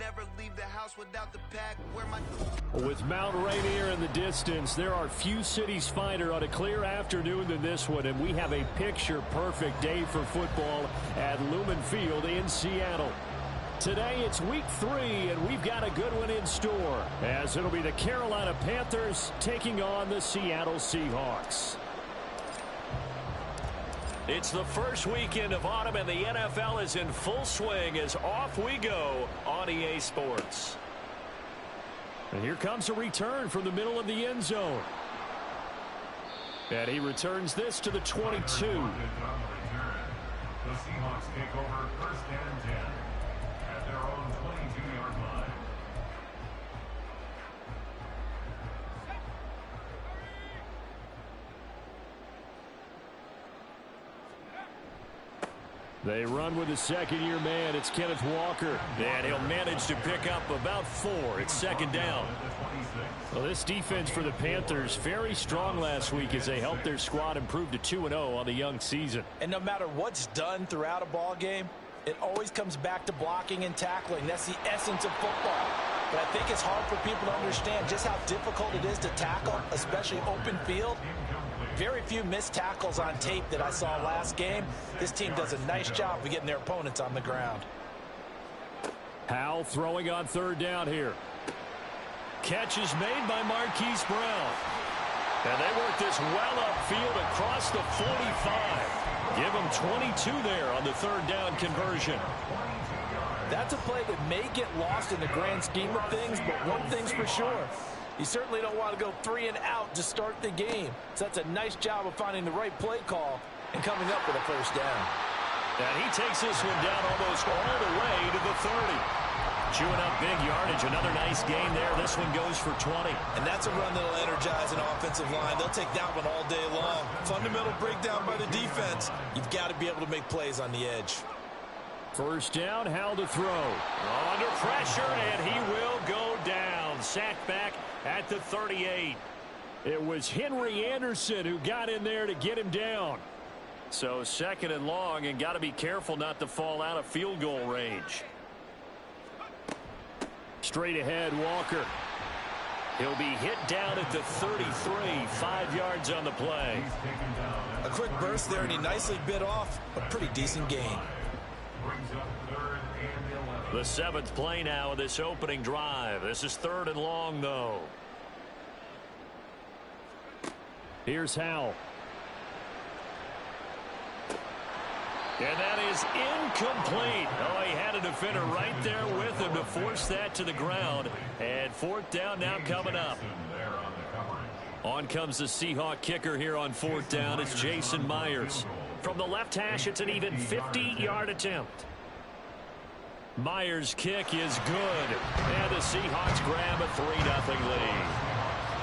never leave the house without the pack. Where my With Mount Rainier in the distance, there are few cities finer on a clear afternoon than this one, and we have a picture-perfect day for football at Lumen Field in Seattle. Today it's week 3, and we've got a good one in store, as it'll be the Carolina Panthers taking on the Seattle Seahawks. It's the first weekend of autumn, and the NFL is in full swing as off we go on EA Sports. And here comes a return from the middle of the end zone. And he returns this to the 22. The Seahawks take over first and 10 at their own 22-yard line. They run with the second-year man. It's Kenneth Walker. And he'll manage to pick up about 4. It's second down. Well, this defense for the Panthers, very strong last week as they helped their squad improve to 2-0 on the young season. And no matter what's done throughout a ball game, it always comes back to blocking and tackling. That's the essence of football. But I think it's hard for people to understand just how difficult it is to tackle, especially open field. Very few missed tackles on tape that I saw last game. This team does a nice job of getting their opponents on the ground. Howell throwing on third down here. Catch is made by Marquise Brown. And they work this well upfield across the 45. Give them 22 there on the third down conversion. That's a play that may get lost in the grand scheme of things, but one thing's for sure. You certainly don't want to go 3 and out to start the game. So that's a nice job of finding the right play call and coming up with a first down. And he takes this one down almost all the way to the 30. Chewing up big yardage. Another nice gain there. This one goes for 20. And that's a run that'll energize an offensive line. They'll take that one all day long. Fundamental breakdown by the defense. You've got to be able to make plays on the edge. First down, Howell to throw. Under pressure, and he will go down. Sacked back at the 38. It was Henry Anderson who got in there to get him down. So second and long, and got to be careful not to fall out of field goal range. Straight ahead, Walker. He'll be hit down at the 33, 5 yards on the play. A quick burst there, and he nicely bit off a pretty decent gain. The 7th play now of this opening drive. This is third and long, though. Here's Howell. And that is incomplete. Oh, he had a defender right there with him to force that to the ground. And fourth down now coming up. On comes the Seahawk kicker here on fourth down. It's Jason Myers. From the left hash, it's an even 50-yard attempt. Myers' kick is good. And the Seahawks grab a 3-0 lead.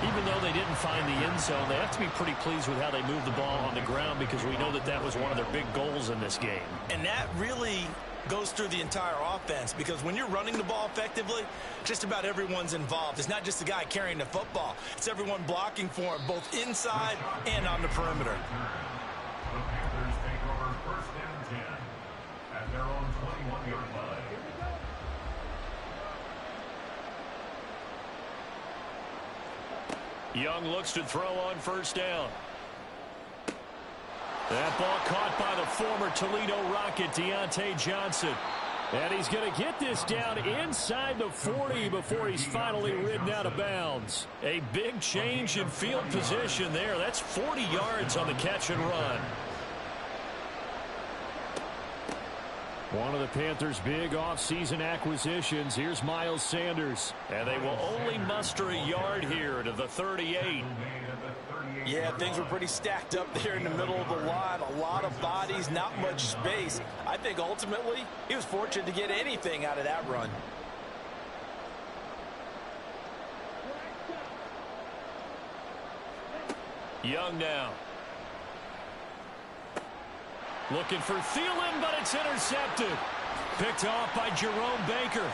Even though they didn't find the end zone, they have to be pretty pleased with how they moved the ball on the ground, because we know that that was one of their big goals in this game. And that really goes through the entire offense, because when you're running the ball effectively, just about everyone's involved. It's not just the guy carrying the football. It's everyone blocking for him, both inside and on the perimeter. The Panthers take over first and 10 at their own 21-yard line. Young looks to throw on first down. That ball caught by the former Toledo Rocket, Deontay Johnson. And he's going to get this down inside the 40 before he's finally ridden out of bounds. A big change in field position there. That's 40 yards on the catch and run. One of the Panthers' big offseason acquisitions. Here's Miles Sanders. And they will only muster a yard here to the 38. Yeah, things were pretty stacked up there in the middle of the line. A lot of bodies, not much space. I think ultimately he was fortunate to get anything out of that run. Young now. Looking for Thielen, but it's intercepted. Picked off by Jerome Baker.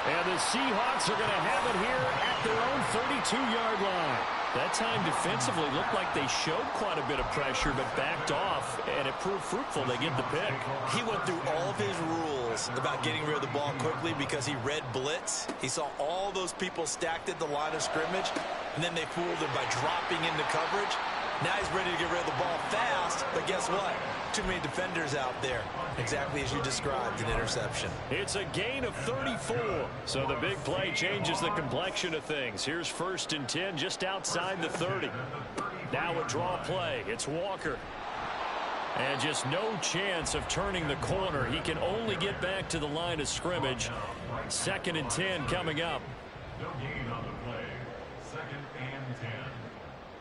And the Seahawks are going to have it here at their own 32-yard line. That time defensively looked like they showed quite a bit of pressure but backed off, and it proved fruitful. They get the pick. He went through all of his rules about getting rid of the ball quickly because he read blitz. He saw all those people stacked at the line of scrimmage, and then they fooled him by dropping into coverage. Now he's ready to get rid of the ball fast, but guess what? Too many defenders out there. Exactly as you described, an interception. It's a gain of 34. So the big play changes the complexion of things. Here's 1st and 10 just outside the 30. Now a draw play. It's Walker. And just no chance of turning the corner. He can only get back to the line of scrimmage. 2nd and 10 coming up. No gain on the play. 2nd and 10.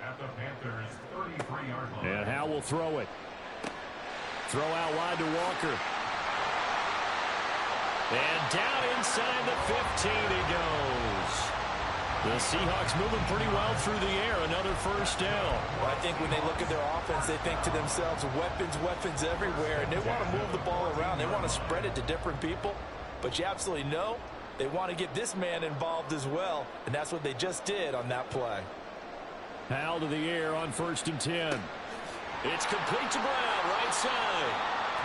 At the Panthers' 33-yard line. And Howe will throw it. Throw out wide to Walker. And down inside the 15 he goes. The Seahawks moving pretty well through the air. Another 1st down. Well, I think when they look at their offense, they think to themselves, weapons everywhere. And they want to move the ball around. They want to spread it to different people. But you absolutely know they want to get this man involved as well. And that's what they just did on that play. Howe to the air on 1st and 10. It's complete to Brown, right side.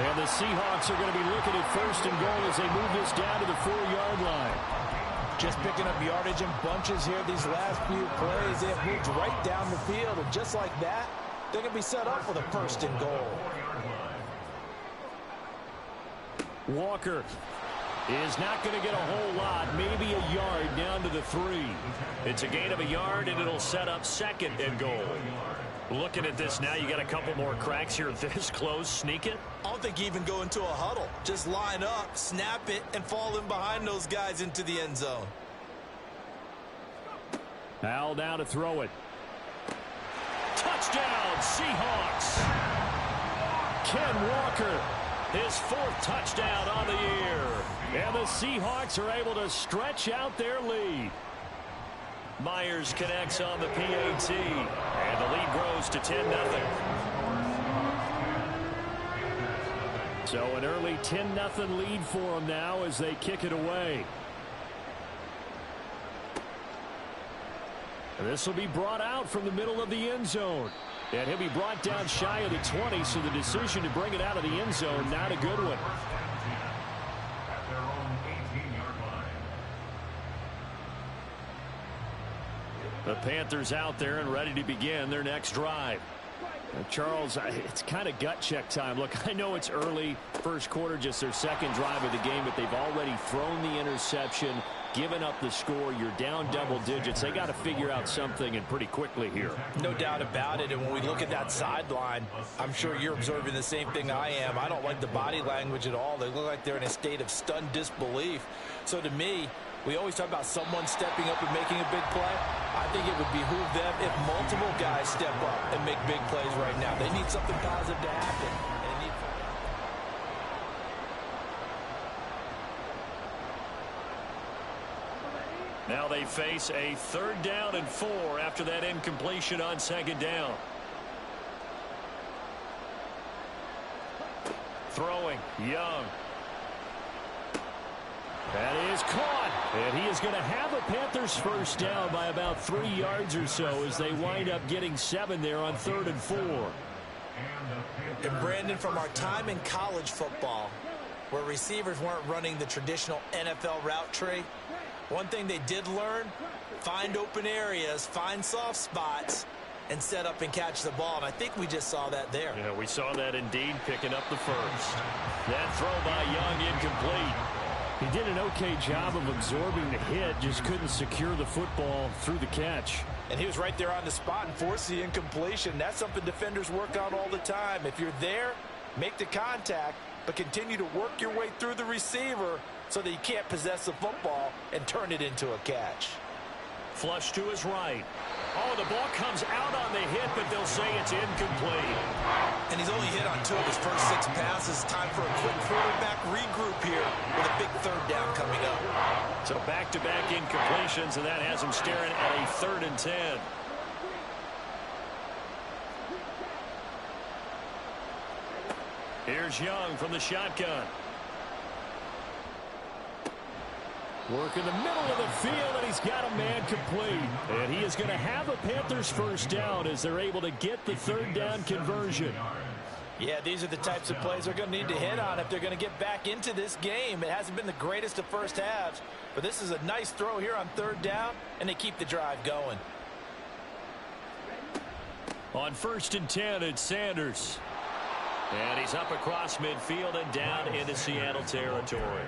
And the Seahawks are going to be looking at 1st and goal as they move this down to the 4-yard line. Just picking up yardage in bunches here these last few plays. They have moved right down the field, and just like that, they're going to be set up for the 1st and goal. Walker is not going to get a whole lot, maybe a yard down to the 3. It's a gain of a yard, and it'll set up 2nd and goal. Looking at this now, you got a couple more cracks here this close. Sneak it. I don't think you even go into a huddle. Just line up, snap it, and fall in behind those guys into the end zone. Al down to throw it. Touchdown, Seahawks. Ken Walker, his 4th touchdown on the year. And the Seahawks are able to stretch out their lead. Myers connects on the PAT, and the lead grows to 10-0. So an early 10-0 lead for them now as they kick it away. And this will be brought out from the middle of the end zone. And he'll be brought down shy of the 20, so the decision to bring it out of the end zone, not a good one. At their own 18-yard line. The Panthers out there and ready to begin their next drive. Charles, it's kind of gut check time. Look, I know it's early, 1st quarter, just their 2nd drive of the game, but they've already thrown the interception, given up the score. You're down double digits. They got to figure out something, and pretty quickly here. No doubt about it. And when we look at that sideline, I'm sure you're observing the same thing I am. I don't like the body language at all. They look like they're in a state of stunned disbelief. So to me, we always talk about someone stepping up and making a big play. I think it would behoove them if multiple guys step up and make big plays right now. They need something positive to happen. Now they face a 3rd down and 4 after that incompletion on 2nd down. Throwing, Young. That is caught, and he is going to have a Panthers 1st down by about 3 yards or so as they wind up getting 7 there on 3rd and 4. And Brandon, from our time in college football, where receivers weren't running the traditional NFL route tree, one thing they did learn, find open areas, find soft spots, and set up and catch the ball. And I think we just saw that there. Yeah, we saw that indeed, picking up the 1st. That throw by Young incomplete. He did an okay job of absorbing the hit, just couldn't secure the football through the catch. And he was right there on the spot and forced the incompletion. That's something defenders work on all the time. If you're there, make the contact, but continue to work your way through the receiver so that you can't possess the football and turn it into a catch. Flush to his right. Oh, the ball comes out on the hit, but they'll say it's incomplete. And he's only hit on 2 of his first 6 passes. Time for a quick quarterback regroup here with a big 3rd down coming up. So back-to-back incompletions, and that has him staring at a 3rd and 10. Here's Young from the shotgun. Work in the middle of the field, and he's got a man complete. And he is going to have a Panthers first down as they're able to get the third down conversion. Yeah, these are the types of plays they're going to need to hit on if they're going to get back into this game. It hasn't been the greatest of first halves, but this is a nice throw here on third down, and they keep the drive going. On 1st and 10, it's Sanders. And he's up across midfield and down into Seattle territory.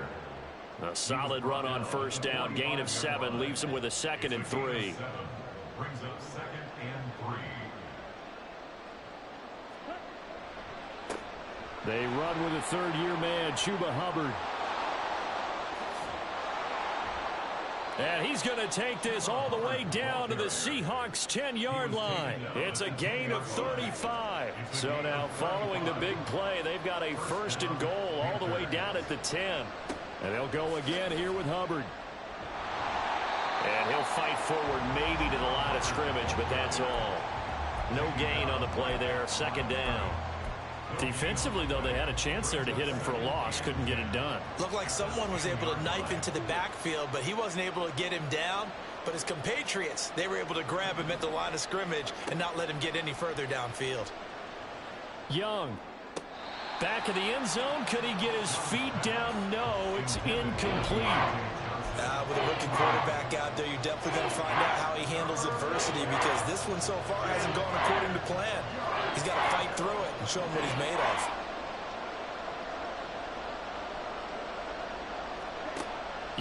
A solid run on first down. Gain of 7 leaves him with a 2nd and 3. Brings up 2nd and 3. They run with a third-year man, Chuba Hubbard. And he's going to take this all the way down to the Seahawks' 10-yard line. It's a gain of 35. So now following the big play, they've got a 1st and goal all the way down at the 10. And they'll go again here with Hubbard. And he'll fight forward maybe to the line of scrimmage, but that's all. No gain on the play there, 2nd down. Defensively, though, they had a chance there to hit him for a loss. Couldn't get it done. Looked like someone was able to knife into the backfield, but he wasn't able to get him down. But his compatriots, they were able to grab him at the line of scrimmage and not let him get any further downfield. Young. Back of the end zone. Could he get his feet down? No, it's incomplete. With a rookie quarterback out there, you're definitely going to find out how he handles adversity, because this one so far hasn't gone according to plan. He's got to fight through it and show him what he's made of.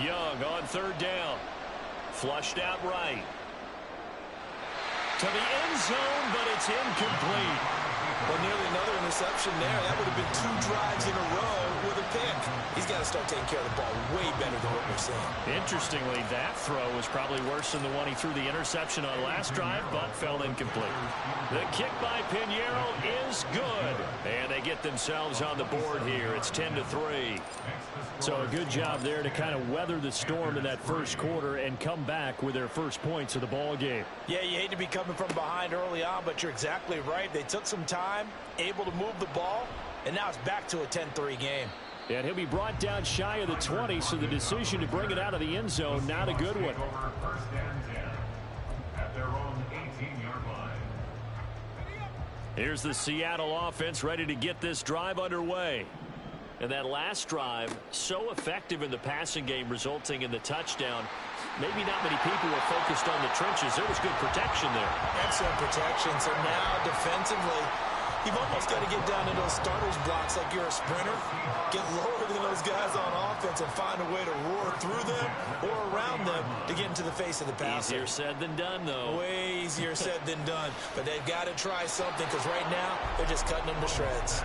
Young on 3rd down. Flushed out right. To the end zone, but it's incomplete. Well, nearly another interception there. That would have been 2 drives in a row with a pick. He's got to start taking care of the ball way better than what we're seeing. Interestingly, that throw was probably worse than the one he threw the interception on last drive, but fell incomplete. The kick by Pinheiro is good. And they get themselves on the board here. It's 10-3. So a good job there to kind of weather the storm in that first quarter and come back with their first points of the ball game. Yeah, you hate to be coming from behind early on, but you're exactly right. They took some time, able to move the ball, and now it's back to a 10-3 game. And he'll be brought down shy of the 20, so the decision to bring it out of the end zone, not a good one. 1st and 10 at their own 18-yard line. Here's the Seattle offense ready to get this drive underway. And that last drive, so effective in the passing game, resulting in the touchdown. Maybe not many people were focused on the trenches. There was good protection there. Excellent protection. So now defensively, you've almost got to get down to those starters blocks like you're a sprinter. Get lower than those guys on offense and find a way to roar through them or around them to get into the face of the passer. Easier said than done, though. Way easier said than done. But they've got to try something, because right now they're just cutting them to shreds.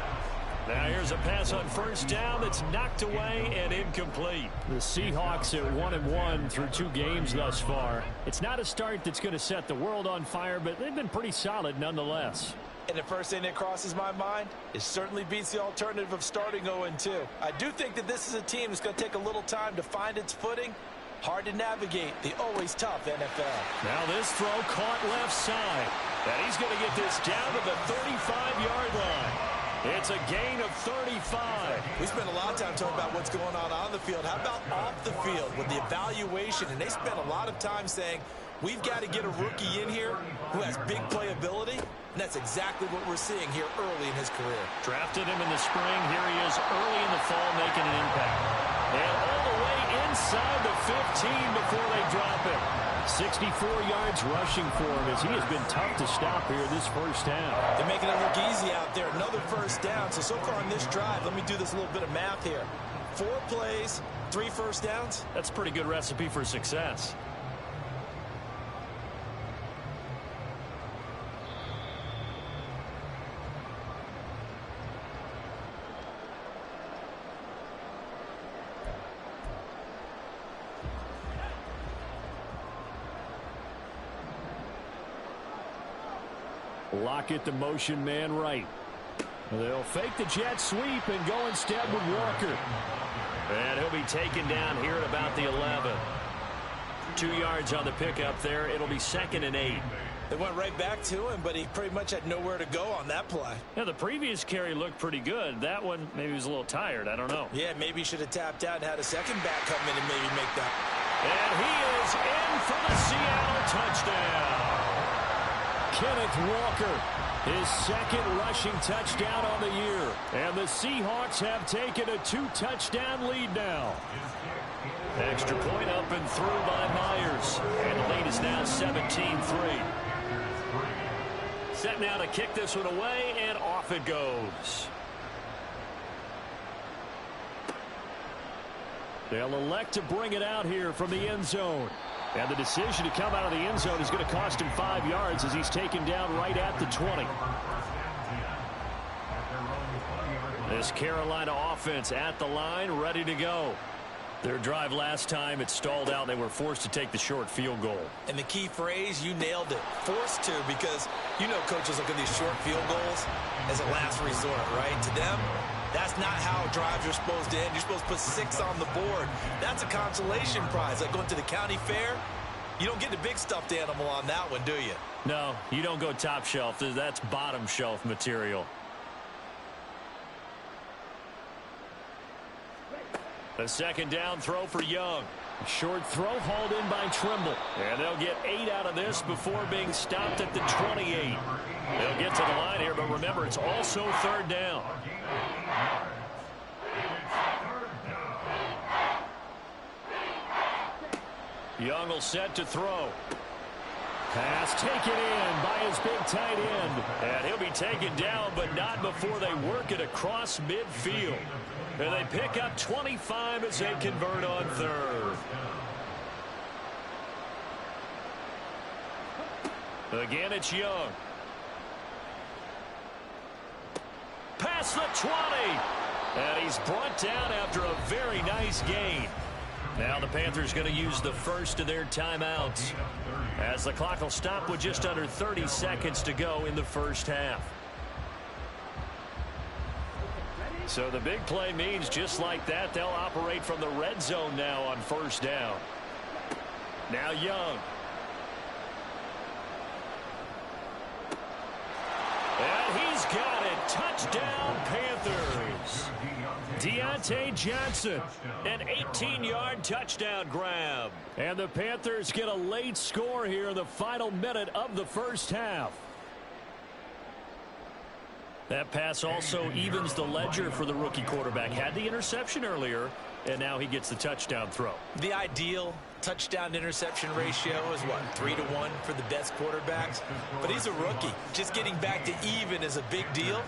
Now here's a pass on 1st down that's knocked away and incomplete. The Seahawks at 1-1 through 2 games thus far. It's not a start that's going to set the world on fire, but they've been pretty solid nonetheless. And the first thing that crosses my mind is certainly beats the alternative of starting 0-2. I do think that this is a team that's going to take a little time to find its footing. Hard to navigate the always tough NFL. Now this throw caught left side. And he's going to get this down to the 35-yard line. It's a gain of 35. We spent a lot of time talking about what's going on the field. How about off the field with the evaluation? And they spent a lot of time saying, we've got to get a rookie in here who has big playability. And that's exactly what we're seeing here early in his career. Drafted him in the spring. Here he is early in the fall making an impact. And all the way inside the 15 before they drop him. 64 yards rushing for him, as he has been tough to stop here this first half. They're making it look easy out there. Another first down. So far in this drive, let me do this little bit of math here. 4 plays, 3 first downs. That's a pretty good recipe for success. Lockett, the motion man right. They'll fake the jet sweep and go instead with Walker. And he'll be taken down here at about the 11. 2 yards on the pickup there. It'll be 2nd and 8. They went right back to him, but he pretty much had nowhere to go on that play. Yeah, the previous carry looked pretty good. That one, maybe he was a little tired. I don't know. Yeah, maybe he should have tapped out and had a second back come in and maybe make that. And he is in for the Seattle touchdown. Kenneth Walker, his second rushing touchdown on the year. And the Seahawks have taken a 2-touchdown lead now. Extra point up and through by Myers. And the lead is now 17-3. Set now to kick this one away, and off it goes. They'll elect to bring it out here from the end zone. And the decision to come out of the end zone is going to cost him 5 yards as he's taken down right at the 20. This Carolina offense at the line, ready to go. Their drive last time, it stalled out. They were forced to take the short field goal. And the key phrase, you nailed it. Forced to, because you know coaches look at these short field goals as a last resort, right? To them, that's not how drives are supposed to end. You're supposed to put 6 on the board. That's a consolation prize. Like going to the county fair, you don't get the big stuffed animal on that one, do you? No, you don't go top shelf. That's bottom shelf material. A second down throw for Young. Short throw hauled in by Trimble. And they'll get 8 out of this before being stopped at the 28. They'll get to the line here, but remember, it's also third down. Young will set to throw. Pass taken in by his big tight end. And he'll be taken down, but not before they work it across midfield. And they pick up 25 as they convert on third. Again, it's Young. Past the 20. And he's brought down after a very nice gain. Now the Panthers going to use the first of their timeouts, as the clock will stop with just under 30 seconds to go in the first half. So the big play means just like that, they'll operate from the red zone now on first down. Now Young. And he's got it. Touchdown, Panthers. Deontay Johnson, an 18-yard touchdown grab. And the Panthers get a late score here in the final minute of the first half. That pass also evens the ledger for the rookie quarterback. Had the interception earlier, and now he gets the touchdown throw. The ideal touchdown-interception ratio is, what, 3-to-1 for the best quarterbacks? But he's a rookie. Just getting back to even is a big deal.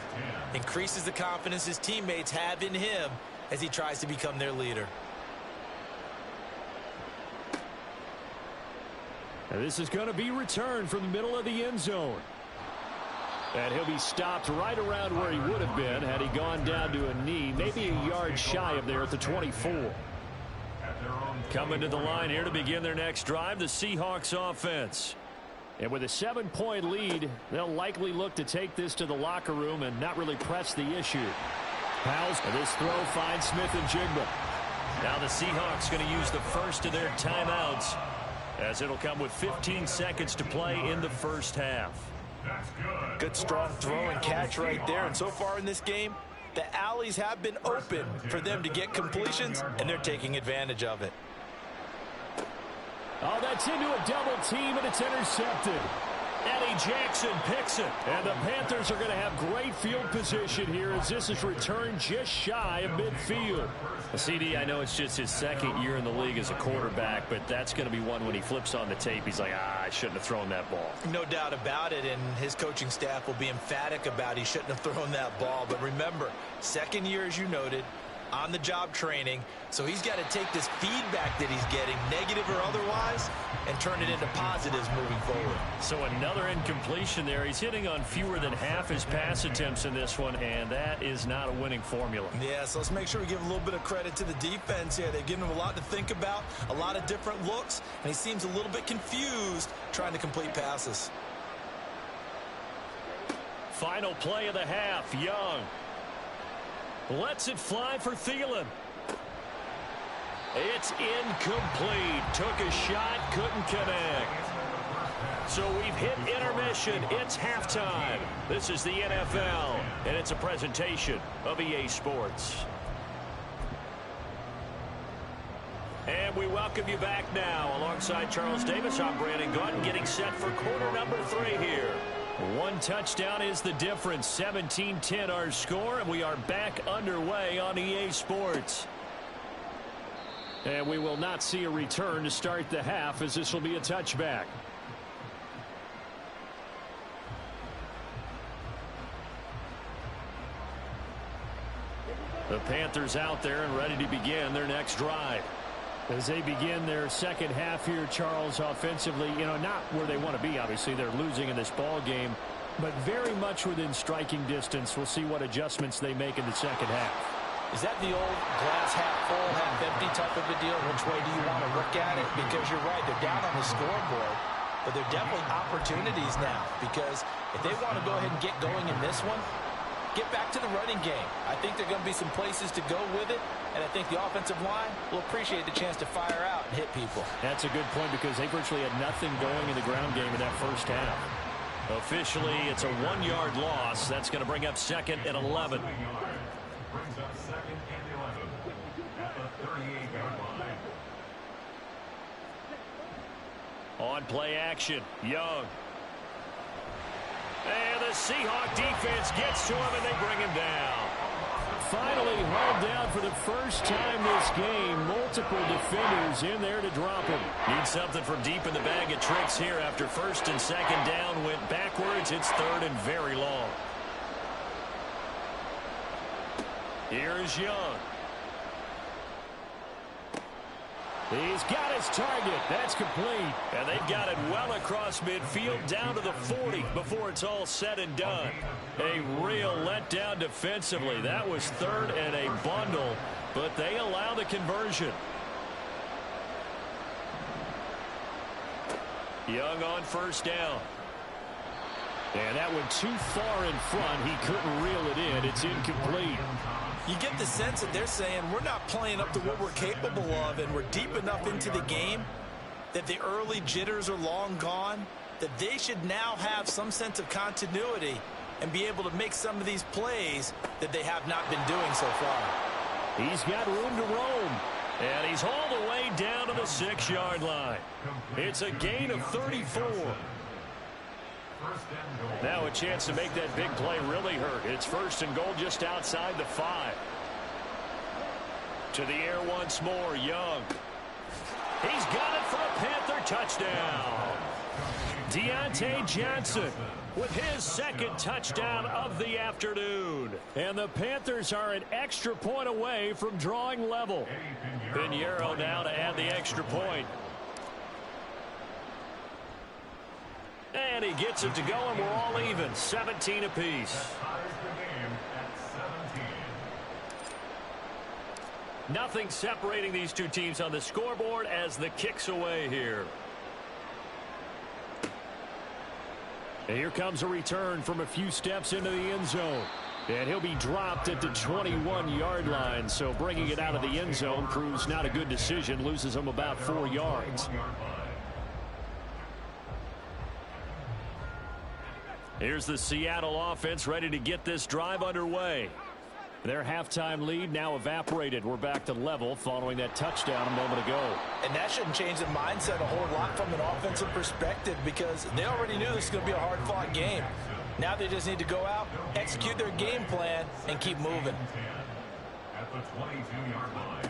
Increases the confidence his teammates have in him as he tries to become their leader. And this is going to be returned from the middle of the end zone. And he'll be stopped right around where he would have been had he gone down to a knee, maybe a yard shy of there at the 24. Coming to the line here to begin their next drive, the Seahawks offense. And with a 7-point lead, they'll likely look to take this to the locker room and not really press the issue. Powell's, and this throw finds Smith and Jigba. Now the Seahawks going to use the first of their timeouts, as it'll come with 15 seconds to play in the first half. Good strong throw and catch right there. And so far in this game, the alleys have been open for them to get completions, and they're taking advantage of it. Oh, that's into a double team, and it's intercepted. Eddie Jackson picks it. And the Panthers are going to have great field position here as this is returned just shy of midfield. CD, I know it's just his second year in the league as a quarterback, but that's going to be one when he flips on the tape. He's like, I shouldn't have thrown that ball. No doubt about it, and his coaching staff will be emphatic about he shouldn't have thrown that ball. But remember, second year, as you noted, on-the-job training, so he's got to take this feedback that he's getting, negative or otherwise, and turn it into positives moving forward. So another incompletion there. He's hitting on fewer than half his pass attempts in this one, and that is not a winning formula. Yeah, so let's make sure we give a little bit of credit to the defense here. They've given him a lot to think about, a lot of different looks, and he seems a little bit confused trying to complete passes. Final play of the half, Young. Lets it fly for Thielen. It's incomplete. Took a shot, couldn't connect. So we've hit intermission. It's halftime. This is the NFL, and it's a presentation of EA Sports. And we welcome you back now. Alongside Charles Davis, I'm Brandon Gordon, getting set for quarter number 3 here. One touchdown is the difference. 17-10 our score, and we are back underway on EA Sports. And we will not see a return to start the half, as this will be a touchback. The Panthers out there and ready to begin their next drive. As they begin their second half here, Charles, offensively, not where they want to be, obviously. They're losing in this ball game, but very much within striking distance. We'll see what adjustments they make in the second half. Is that the old glass half full, half empty type of a deal? Which way do you want to look at it? Because you're right, they're down on the scoreboard, but they're definitely opportunities now, because if they want to go ahead and get going in this one, get back to the running game. I think there are going to be some places to go with it, and I think the offensive line will appreciate the chance to fire out and hit people. That's a good point, because they virtually had nothing going in the ground game in that first half. Officially, it's a 1-yard loss. That's going to bring up 2nd and 11. Brings up 2nd and 11 at the 38-yard line. On play action, Young. And the Seahawk defense gets to him, and they bring him down. Finally hauled down for the first time this game. Multiple defenders in there to drop him. Need something from deep in the bag of tricks here. After 1st and 2nd down went backwards, it's 3rd and very long. Here's Young. He's got his target. That's complete. And they've got it well across midfield down to the 40 before it's all said and done. A real letdown defensively. That was 3rd and a bundle, but they allow the conversion. Young on 1st down. And that went too far in front. He couldn't reel it in. It's incomplete. You get the sense that they're saying we're not playing up to what we're capable of, and we're deep enough into the game that the early jitters are long gone, that they should now have some sense of continuity and be able to make some of these plays that they have not been doing so far. He's got room to roam, and he's all the way down to the 6-yard line. It's a gain of 34. Now a chance to make that big play really hurt. It's 1st and goal just outside the 5. To the air once more, Young. He's got it for a Panther touchdown. Deontay Johnson with his 2nd touchdown of the afternoon. And the Panthers are an extra point away from drawing level. Pinheiro now to add the extra point. And he gets it to go, and we're all even. 17 apiece. Nothing separating these two teams on the scoreboard as the kick's away here. And here comes a return from a few steps into the end zone. And he'll be dropped at the 21-yard line. So bringing it out of the end zone proves not a good decision. Loses him about 4 yards. Here's the Seattle offense ready to get this drive underway. Their halftime lead now evaporated. We're back to level following that touchdown a moment ago. And that shouldn't change the mindset a whole lot from an offensive perspective, because they already knew this was going to be a hard-fought game. Now they just need to go out, execute their game plan, and keep moving. At the 22-yard line.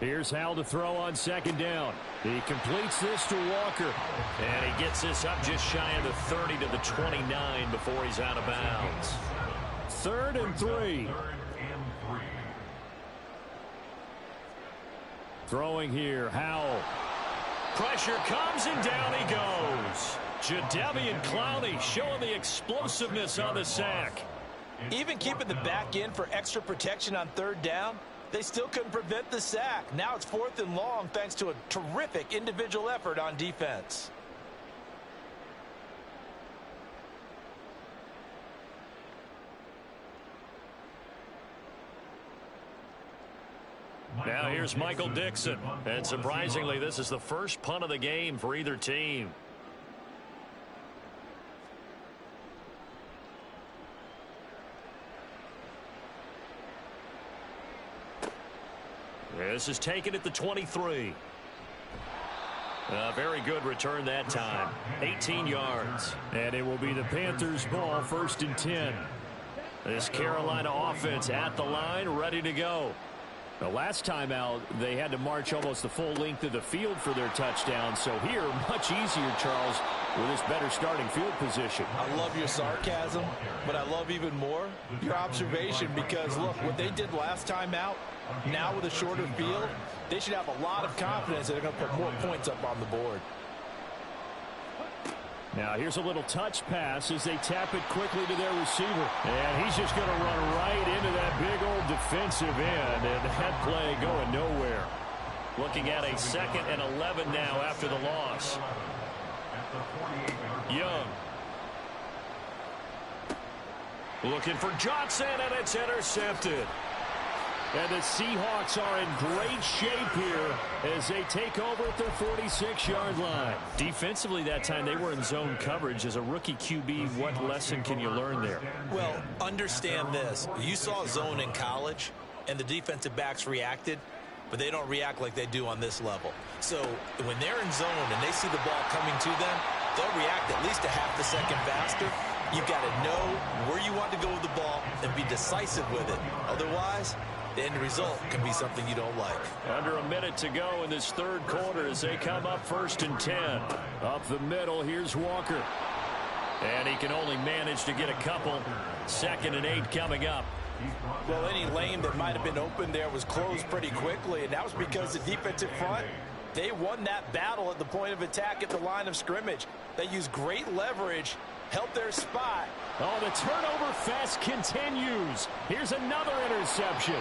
Here's Hal to throw on 2nd down. He completes this to Walker. And he gets this up just shy of the 30 to the 29 before he's out of bounds. 3rd and 3. Throwing here, Howell. Pressure comes and down he goes. Jadeveon Clowney showing the explosiveness on the sack. Even keeping the back end for extra protection on 3rd down, they still couldn't prevent the sack. Now it's 4th and long thanks to a terrific individual effort on defense. Now here's Michael Dixon. And surprisingly, this is the first punt of the game for either team. This is taken at the 23. A very good return that time. 18 yards. And it will be the Panthers' ball, 1st and 10. This Carolina offense at the line, ready to go. The last time out, they had to march almost the full length of the field for their touchdown. So here, much easier, Charles, with this better starting field position. I love your sarcasm, but I love even more your observation because, look, what they did last time out, now with a shorter field, they should have a lot of confidence that they're going to put more points up on the board. Now here's a little touch pass as they tap it quickly to their receiver. And he's just going to run right into that big old defensive end. And that play going nowhere. Looking at a 2nd and 11 now after the loss. Young. Looking for Johnson, and it's intercepted. And the Seahawks are in great shape here as they take over at their 46-yard line. Defensively that time, they were in zone coverage. As a rookie QB, what lesson can you learn there? Well, understand this. You saw zone in college, and the defensive backs reacted, but they don't react like they do on this level. So when they're in zone and they see the ball coming to them, they'll react at least a half a second faster. You've got to know where you want to go with the ball and be decisive with it. Otherwise, the end result can be something you don't like. Under a minute to go in this 3rd quarter as they come up 1st and 10. Up the middle, here's Walker. And he can only manage to get a couple. 2nd and 8 coming up. Well, any lane that might have been open there was closed pretty quickly, and that was because the defensive front, they won that battle at the point of attack at the line of scrimmage. They used great leverage, held their spot. Oh, the turnover fest continues. Here's another interception.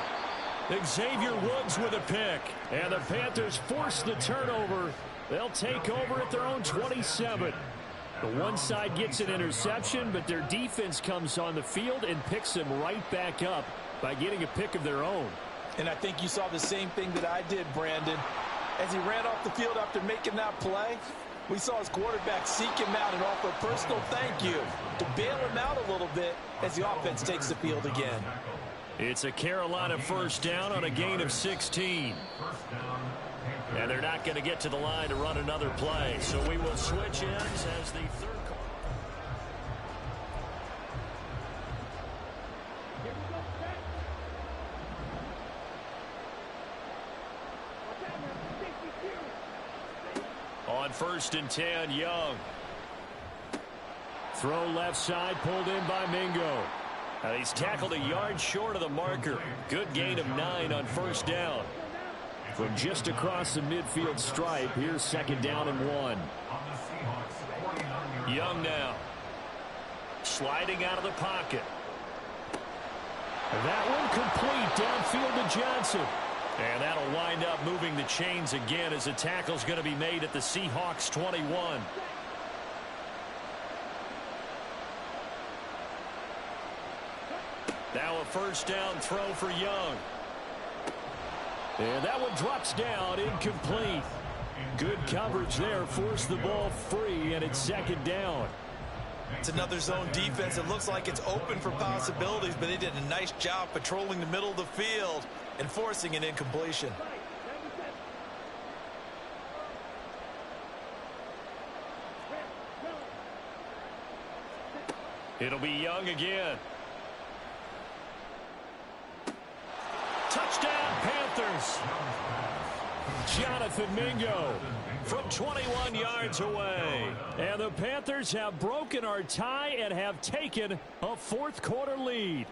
Xavier Woods with a pick. And the Panthers force the turnover. They'll take over at their own 27. The one side gets an interception, but their defense comes on the field and picks them right back up by getting a pick of their own. And I think you saw the same thing that I did, Brandon. As he ran off the field after making that play, we saw his quarterback seek him out and offer a personal thank you to bail him out a little bit as the offense takes the field again. It's a Carolina 1st down on a gain of 16. And they're not going to get to the line to run another play. So we will switch ends as the 3rd quarter. On 1st and 10, Young. Throw left side, pulled in by Mingo. And he's tackled a yard short of the marker. Good gain of 9 on 1st down. From just across the midfield stripe, here's 2nd down and 1. Young now. Sliding out of the pocket. That one complete downfield to Johnson. And that'll wind up moving the chains again as the tackle's going to be made at the Seahawks 21. Now a 1st down throw for Young. And that one drops down, incomplete. Good coverage there, forced the ball free, and it's 2nd down. It's another zone defense. It looks like it's open for possibilities, but they did a nice job patrolling the middle of the field and forcing an incompletion. It'll be Young again. Touchdown, Panthers. Jonathan Mingo from 21 yards away. And the Panthers have broken our tie and have taken a 4th quarter lead.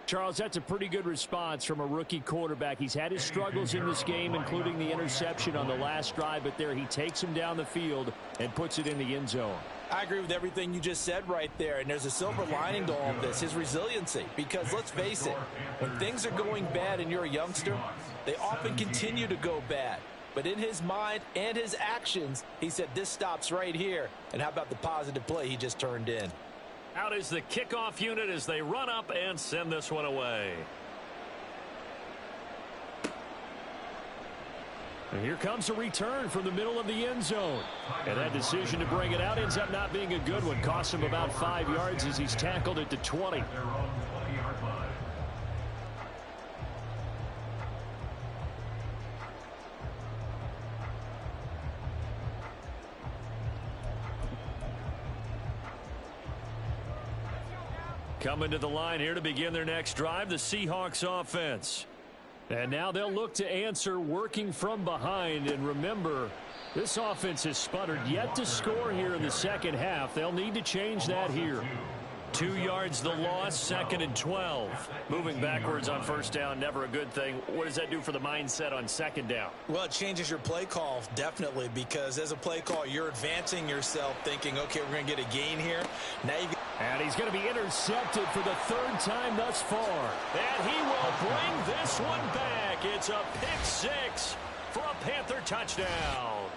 Charles, that's a pretty good response from a rookie quarterback. He's had his struggles in this game, including the interception on the last drive, but there he takes him down the field and puts it in the end zone. I agree with everything you just said right there, and there's a silver lining to all of this, his resiliency. Because let's face it, when things are going bad and you're a youngster, they often continue to go bad. But in his mind and his actions, he said this stops right here. And how about the positive play he just turned in? Out is the kickoff unit as they run up and send this one away. And here comes a return from the middle of the end zone. And that decision to bring it out ends up not being a good one. Costs him about 5 yards as he's tackled at the 20. Coming to the line here to begin their next drive, the Seahawks offense. And now they'll look to answer working from behind. And remember, this offense has sputtered yet to score here in the second half. They'll need to change that here. 2 yards the loss, 2nd and 12. Moving backwards on first down, never a good thing. What does that do for the mindset on second down? Well, it changes your play call, definitely, because as a play call, you're advancing yourself thinking, okay, we're going to get a gain here. Now you And he's going to be intercepted for the 3rd time thus far. And he will bring this one back. It's a pick 6 for a Panther touchdown.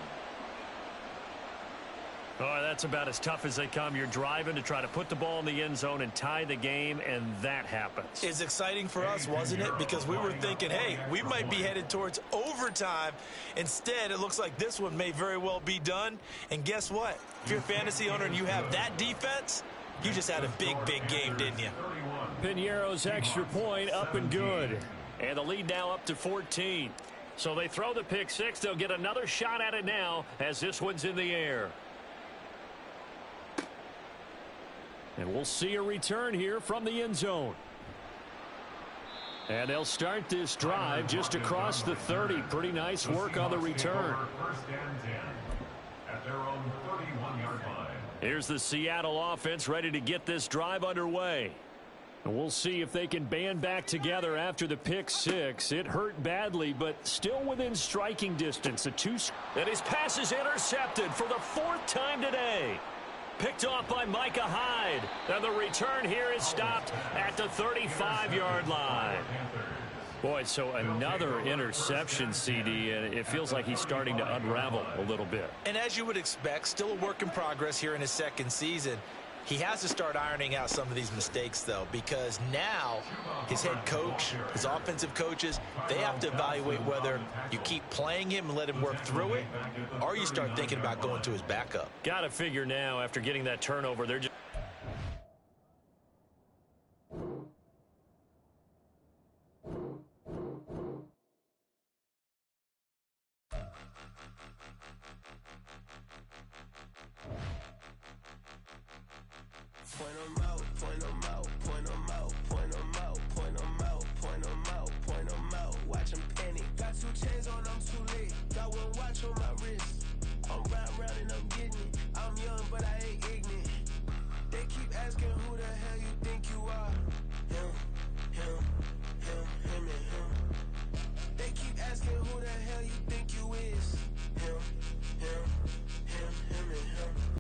Oh, that's about as tough as they come. You're driving to try to put the ball in the end zone and tie the game, and that happens. It's exciting for us, wasn't it? Because we were thinking, hey, we might be headed towards overtime. Instead, it looks like this one may very well be done. And guess what? If you're a fantasy owner and you have that defense, you just had a big, big game, didn't you? Piñeiro's extra point up and good. And the lead now up to 14. So they throw the pick 6. They'll get another shot at it now as this one's in the air. And we'll see a return here from the end zone. And they'll start this drive just across the 30. Pretty nice work on the return. First and 10 at their own 31-yard line. Here's the Seattle offense ready to get this drive underway. And we'll see if they can band back together after the pick 6. It hurt badly, but still within striking distance. And his pass is intercepted for the 4th time today. Picked off by Micah Hyde. And the return here is stopped at the 35-yard line. Boy, so another interception, CD, and it feels like he's starting to unravel a little bit. And as you would expect, still a work in progress here in his 2nd season. He has to start ironing out some of these mistakes, though, because now his head coach, his offensive coaches, they have to evaluate whether you keep playing him and let him work through it, or you start thinking about going to his backup. Got to figure now, after getting that turnover, they're just... Point 'em out, point 'em out, point 'em out, point 'em out, point 'em out, point 'em out, point 'em out. Watch 'em panic. Got 2 chains on, I'm too late. Got 1 watch on my wrist. I'm round and I'm getting it. I'm young, but I ain't ignorant. They keep asking who the hell you think you are.